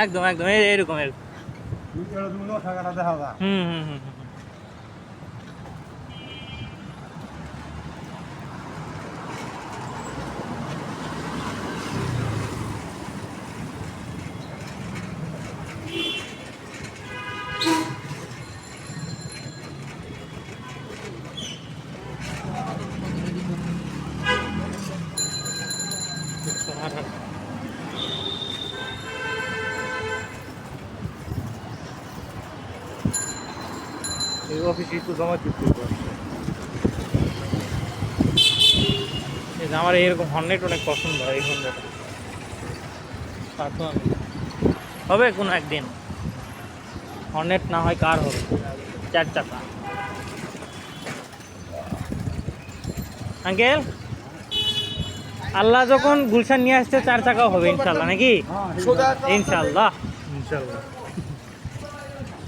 একদম একদম এরকম এরকম। হুম হুম হুম হুম। এই অফিসে তো জমা দিতে এই যে আমার এরকম হর্নেট অনেক পছন্দ হয়, এই হর্নেটটা হবে কোনো একদিন। হর্নেট না হয় কার হবে, 4 চাকা। আঙ্কেল, আল্লাহ যখন গুলশান নিয়ে আসছে 4 চাকাও হবে ইনশাল্লাহ, নাকি? ইনশাল্লাহ ইনশাল্লাহ।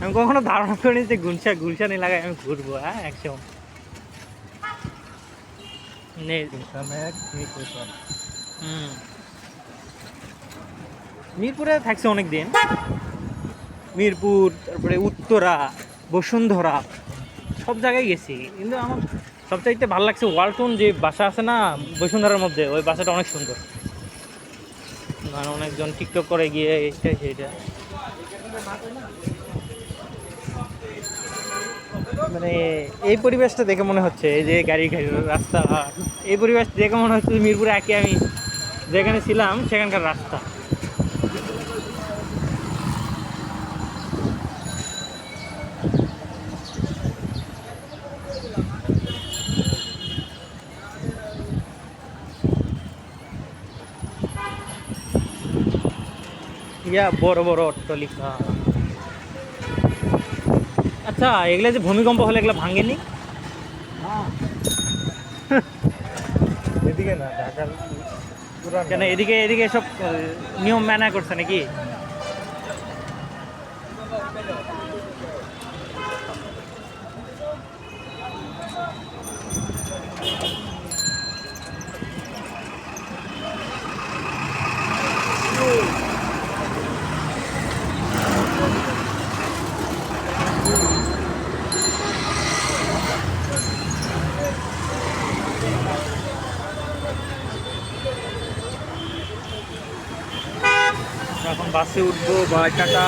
আমি কখনো ধারণা করিনি যে গুলশান এলাকায় আমি ঘুরবো। হ্যাঁ, একসময় হুম, মিরপুরে থাকছে অনেক দিন। মিরপুর, তারপরে উত্তরা, বসুন্ধরা, সব জায়গায় গেছি, কিন্তু আমার সবচাইতে ভালো লাগছে ওয়ালটন যে বাসা আছে না বসুন্ধরার মধ্যে, ওই বাসাটা অনেক সুন্দর। মানে অনেকজন টিকটক করে গিয়ে এটা সেটা, মানে এই পরিবেশটা দেখে মনে হচ্ছে, এই যে গাড়ি গাড়ি রাস্তা, এই পরিবেশ দেখে মনে হচ্ছে যে মিরপুরে একে আমি যেখানে ছিলাম সেখানকার রাস্তা। ইয়া বড় বড় অট্টালিকা। আচ্ছা, এগুলা যে ভূমিকম্প হলে এগুলো ভাঙেনি? এদিকে না, ঢাকার পুরান কেন এদিকে এদিকে সব নিয়ম মানা করছে নাকি? এখন বাসে উঠবো, বা টাটা।